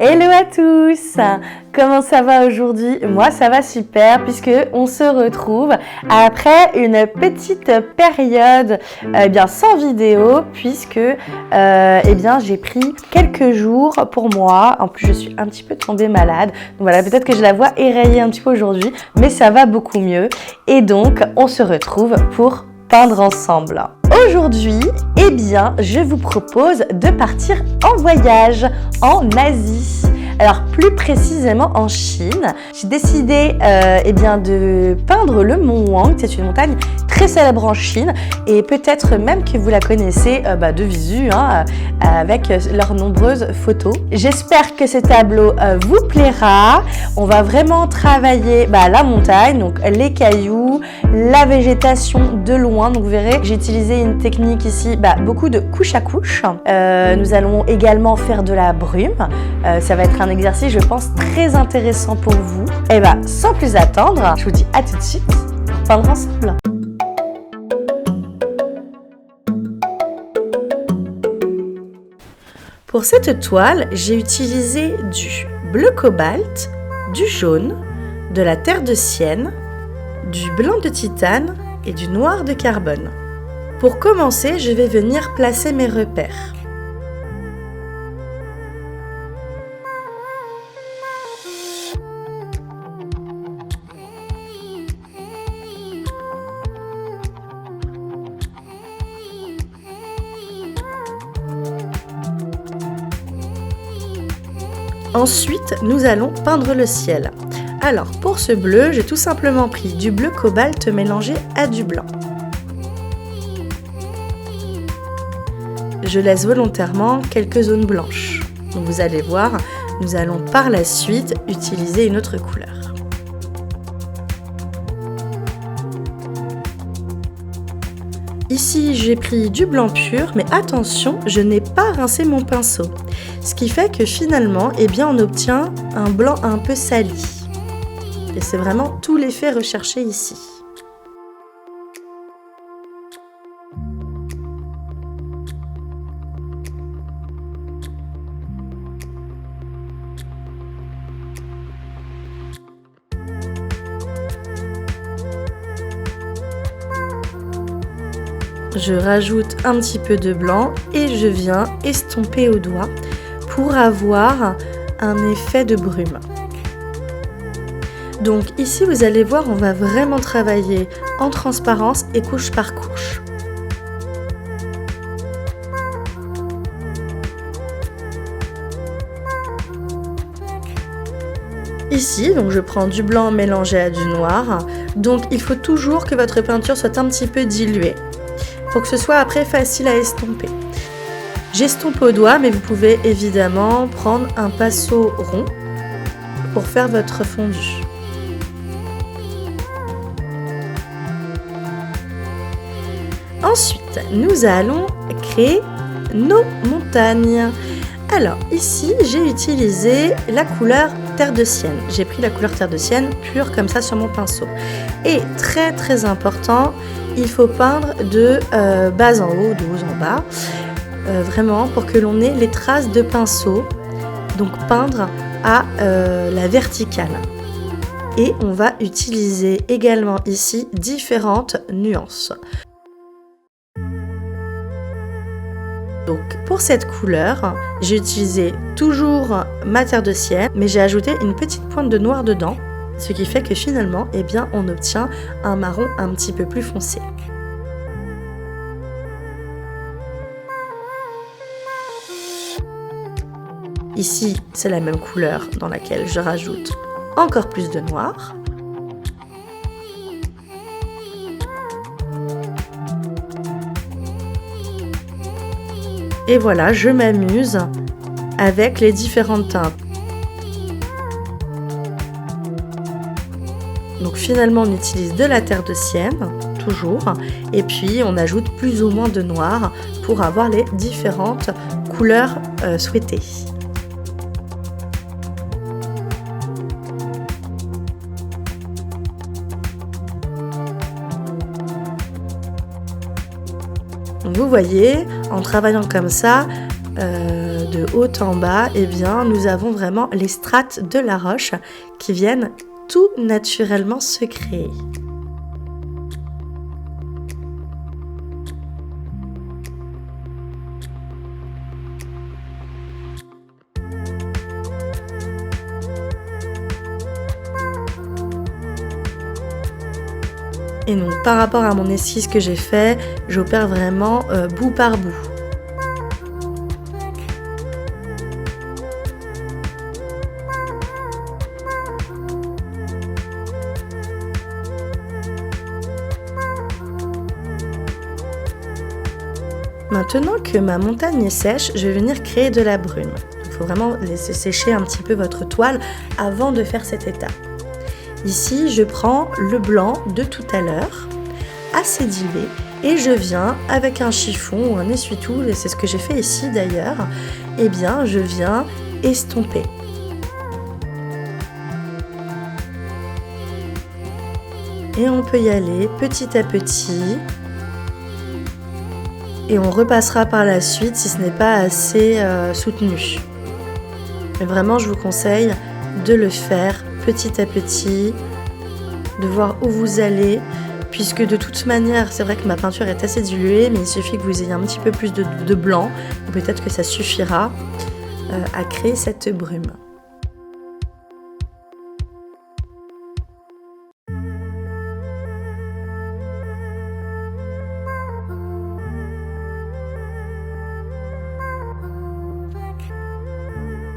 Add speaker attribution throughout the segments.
Speaker 1: Hello à tous! Comment ça va aujourd'hui? Moi ça va super puisque on se retrouve après une petite période sans vidéo puisque j'ai pris quelques jours pour moi. En plus je suis un petit peu tombée malade. Donc voilà, peut-être que je la vois éraillée un petit peu aujourd'hui, mais ça va beaucoup mieux. Et donc on se retrouve pour peindre ensemble. Aujourd'hui, je vous propose de partir en voyage en Asie. Alors plus précisément en Chine. J'ai décidé de peindre le mont Wang. C'est une montagne très célèbre en Chine et peut-être même que vous la connaissez de visu avec leurs nombreuses photos. J'espère que ce tableau vous plaira. On va vraiment travailler la montagne, donc les cailloux, la végétation de loin. Donc vous verrez que j'ai utilisé une technique ici, beaucoup de couche à couche. Nous allons également faire de la brume. Ça va être un exercice, je pense, très intéressant pour vous. Et sans plus attendre, je vous dis à tout de suite pour peindre ensemble. Pour cette toile, j'ai utilisé du bleu cobalt, du jaune, de la terre de sienne, du blanc de titane et du noir de carbone. Pour commencer, je vais venir placer mes repères. Ensuite, nous allons peindre le ciel. Alors, pour ce bleu, j'ai tout simplement pris du bleu cobalt mélangé à du blanc. Je laisse volontairement quelques zones blanches. Donc vous allez voir, nous allons par la suite utiliser une autre couleur. Ici, j'ai pris du blanc pur, mais attention, je n'ai pas rincé mon pinceau. Ce qui fait que finalement, on obtient un blanc un peu sali. Et c'est vraiment tout l'effet recherché ici. Je rajoute un petit peu de blanc et je viens estomper au doigt pour avoir un effet de brume. Donc ici vous allez voir, on va vraiment travailler en transparence et couche par couche. Ici, donc je prends du blanc mélangé à du noir. Donc il faut toujours que votre peinture soit un petit peu diluée pour que ce soit après facile à estomper. J'estompe au doigt, mais vous pouvez évidemment prendre un pinceau rond pour faire votre fondu. Ensuite, nous allons créer nos montagnes. Alors ici, j'ai utilisé la couleur terre de sienne. J'ai pris la couleur terre de sienne pure comme ça sur mon pinceau. Et très très important, il faut peindre de bas en haut, de haut en bas, vraiment pour que l'on ait les traces de pinceau. Donc peindre à la verticale. Et on va utiliser également ici différentes nuances. Donc pour cette couleur, j'ai utilisé toujours ma terre de sienne, mais j'ai ajouté une petite pointe de noir dedans, ce qui fait que finalement, on obtient un marron un petit peu plus foncé. Ici, c'est la même couleur dans laquelle je rajoute encore plus de noir. Et voilà, je m'amuse avec les différentes teintes. Donc finalement, on utilise de la terre de sienne, toujours, et puis on ajoute plus ou moins de noir pour avoir les différentes couleurs souhaitées. Donc vous voyez, en travaillant comme ça, de de haut en bas, eh bien, nous avons vraiment les strates de la roche qui viennent tout naturellement se créer. Et donc par rapport à mon esquisse que j'ai fait, j'opère vraiment bout par bout. Maintenant que ma montagne est sèche, je vais venir créer de la brume. Il faut vraiment laisser sécher un petit peu votre toile avant de faire cette étape. Ici, je prends le blanc de tout à l'heure, assez dilué, et je viens avec un chiffon ou un essuie-tout, et c'est ce que j'ai fait ici d'ailleurs, eh bien je viens estomper. Et on peut y aller petit à petit, et on repassera par la suite si ce n'est pas assez soutenu. Mais vraiment, je vous conseille de le faire petit à petit, de voir où vous allez, puisque de toute manière, c'est vrai que ma peinture est assez diluée, mais il suffit que vous ayez un petit peu plus de blanc, et peut-être que ça suffira à créer cette brume.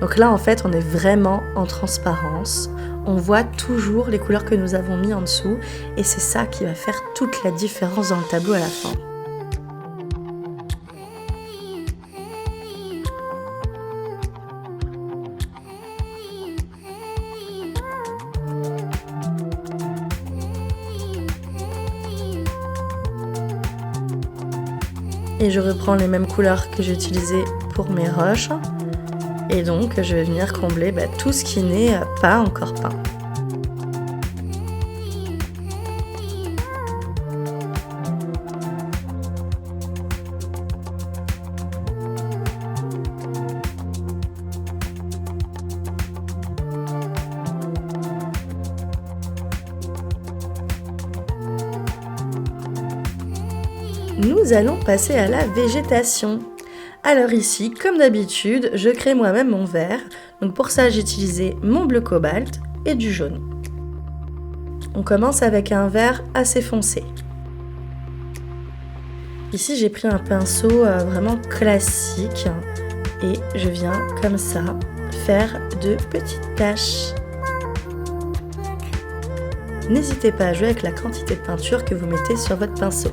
Speaker 1: Donc là, en fait, on est vraiment en transparence. On voit toujours les couleurs que nous avons mis en dessous et c'est ça qui va faire toute la différence dans le tableau à la fin. Et je reprends les mêmes couleurs que j'ai utilisées pour mes roches. Et donc, je vais venir combler tout ce qui n'est pas encore peint. Nous allons passer à la végétation. Alors ici, comme d'habitude, je crée moi-même mon vert. Donc pour ça, j'ai utilisé mon bleu cobalt et du jaune. On commence avec un vert assez foncé. Ici, j'ai pris un pinceau vraiment classique et je viens comme ça faire de petites taches. N'hésitez pas à jouer avec la quantité de peinture que vous mettez sur votre pinceau.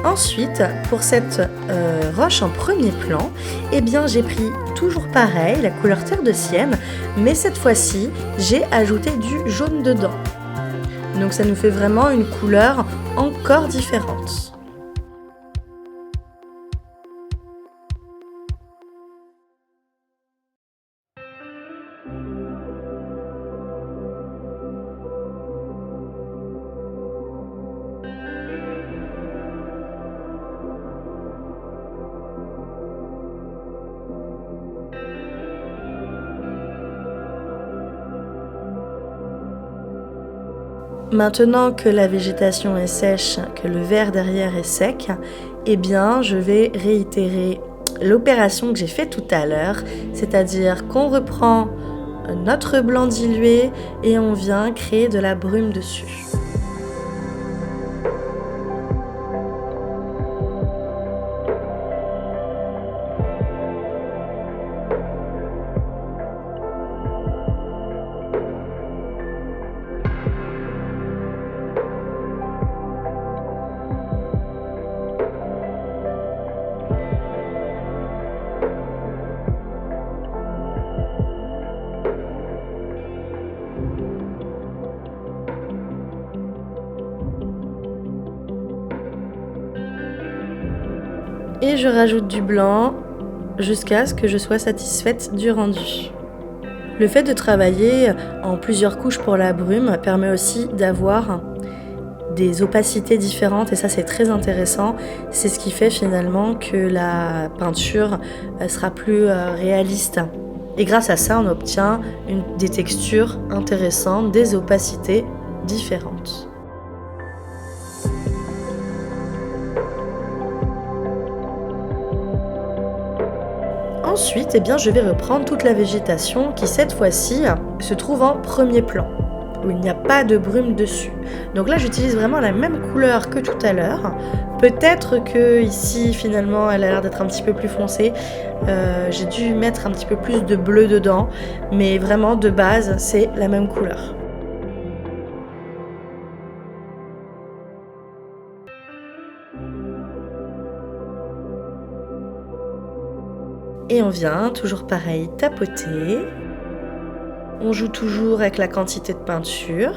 Speaker 1: Ensuite, pour cette roche en premier plan, eh bien j'ai pris toujours pareil, la couleur terre de sienne, mais cette fois-ci, j'ai ajouté du jaune dedans. Donc ça nous fait vraiment une couleur encore différente. Maintenant que la végétation est sèche, que le vert derrière est sec, eh bien je vais réitérer l'opération que j'ai faite tout à l'heure, c'est-à-dire qu'on reprend notre blanc dilué et on vient créer de la brume dessus. Et je rajoute du blanc jusqu'à ce que je sois satisfaite du rendu. Le fait de travailler en plusieurs couches pour la brume permet aussi d'avoir des opacités différentes et ça c'est très intéressant. C'est ce qui fait finalement que la peinture sera plus réaliste. Et grâce à ça, on obtient des textures intéressantes, des opacités différentes. Ensuite, je vais reprendre toute la végétation qui, cette fois-ci, se trouve en premier plan, où il n'y a pas de brume dessus. Donc là, j'utilise vraiment la même couleur que tout à l'heure. Peut-être que ici, finalement, elle a l'air d'être un petit peu plus foncée. J'ai dû mettre un petit peu plus de bleu dedans, mais vraiment, de base, c'est la même couleur. Et on vient, toujours pareil, tapoter. On joue toujours avec la quantité de peinture.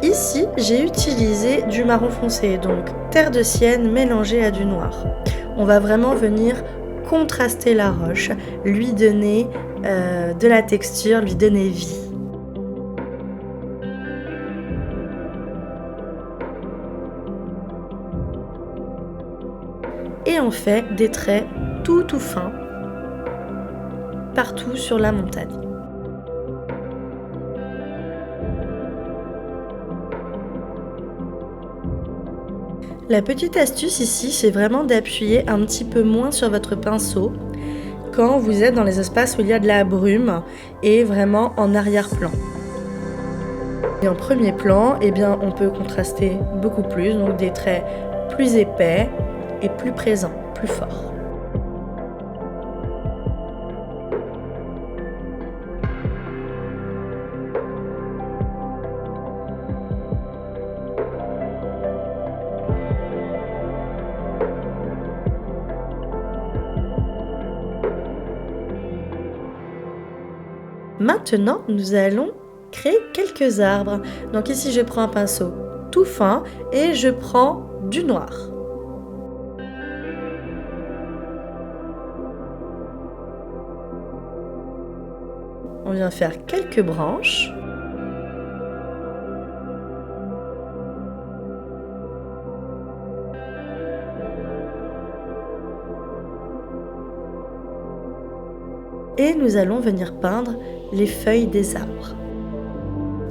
Speaker 1: Ici, j'ai utilisé du marron foncé, donc terre de sienne mélangée à du noir. On va vraiment venir contraster la roche, lui donner de la texture, lui donner vie. Et on fait des traits tout fins partout sur la montagne. La petite astuce ici, c'est vraiment d'appuyer un petit peu moins sur votre pinceau quand vous êtes dans les espaces où il y a de la brume et vraiment en arrière-plan. Et en premier plan, on peut contraster beaucoup plus, donc des traits plus épais et plus présents, plus forts. Maintenant, nous allons créer quelques arbres. Donc ici, je prends un pinceau tout fin et je prends du noir. On vient faire quelques branches. Et nous allons venir peindre les feuilles des arbres.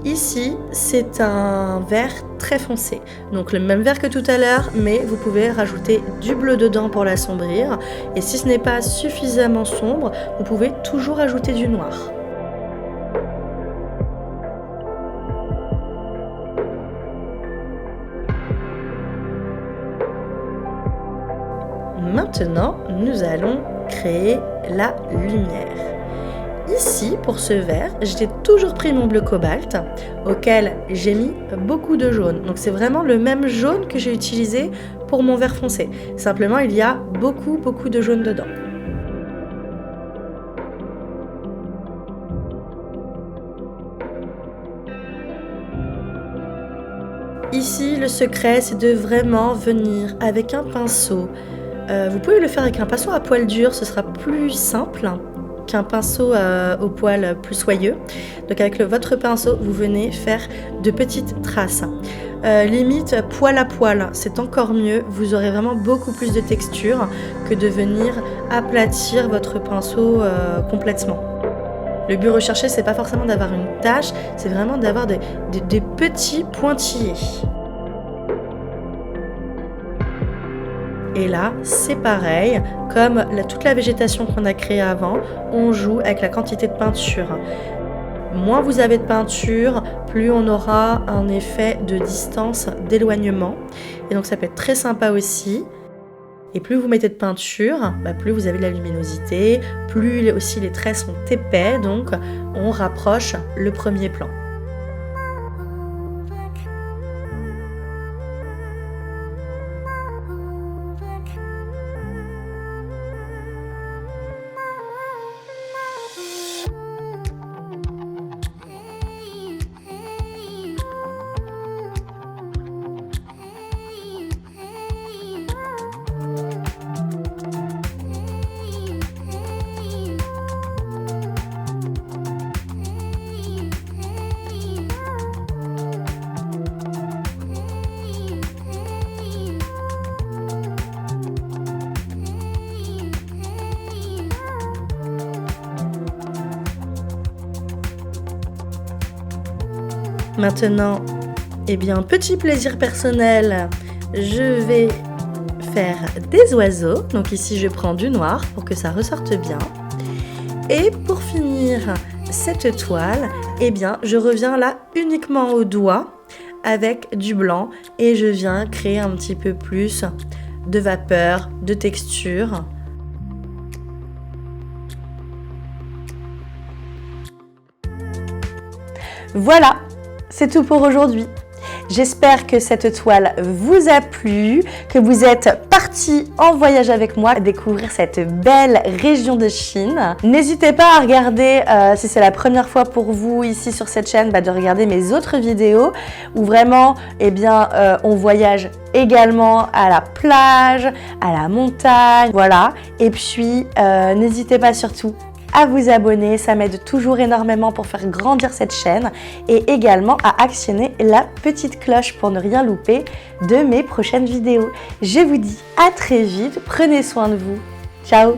Speaker 1: Ici, c'est un vert très foncé, donc le même vert que tout à l'heure, mais vous pouvez rajouter du bleu dedans pour l'assombrir. Et si ce n'est pas suffisamment sombre, vous pouvez toujours ajouter du noir. Maintenant, nous allons créer la lumière. Ici, pour ce vert, j'ai toujours pris mon bleu cobalt, auquel j'ai mis beaucoup de jaune. Donc c'est vraiment le même jaune que j'ai utilisé pour mon vert foncé. Simplement, il y a beaucoup de jaune dedans. Ici, le secret, c'est de vraiment venir avec un pinceau. Vous pouvez le faire avec un pinceau à poil dur, ce sera plus simple. qu'un pinceau au poil plus soyeux. Donc avec votre pinceau, vous venez faire de petites traces. Limite poil à poil, c'est encore mieux. Vous aurez vraiment beaucoup plus de texture que de venir aplatir votre pinceau complètement. Le but recherché, c'est pas forcément d'avoir une tache, c'est vraiment d'avoir des petits pointillés. Et là, c'est pareil, comme toute la végétation qu'on a créée avant, on joue avec la quantité de peinture. Moins vous avez de peinture, plus on aura un effet de distance, d'éloignement. Et donc ça peut être très sympa aussi. Et plus vous mettez de peinture, plus vous avez de la luminosité, plus aussi les traits sont épais, donc on rapproche le premier plan. Maintenant, petit plaisir personnel, je vais faire des oiseaux. Donc ici, je prends du noir pour que ça ressorte bien. Et pour finir cette toile, je reviens là uniquement au doigt avec du blanc et je viens créer un petit peu plus de vapeur, de texture. Voilà, c'est tout pour aujourd'hui. J'espère que cette toile vous a plu, que vous êtes partis en voyage avec moi découvrir cette belle région de Chine. N'hésitez pas à regarder, si c'est la première fois pour vous ici sur cette chaîne, de regarder mes autres vidéos où vraiment on voyage également à la plage, à la montagne, voilà. Et puis n'hésitez pas surtout à vous abonner, ça m'aide toujours énormément pour faire grandir cette chaîne et également à actionner la petite cloche pour ne rien louper de mes prochaines vidéos. Je vous dis à très vite, prenez soin de vous. Ciao!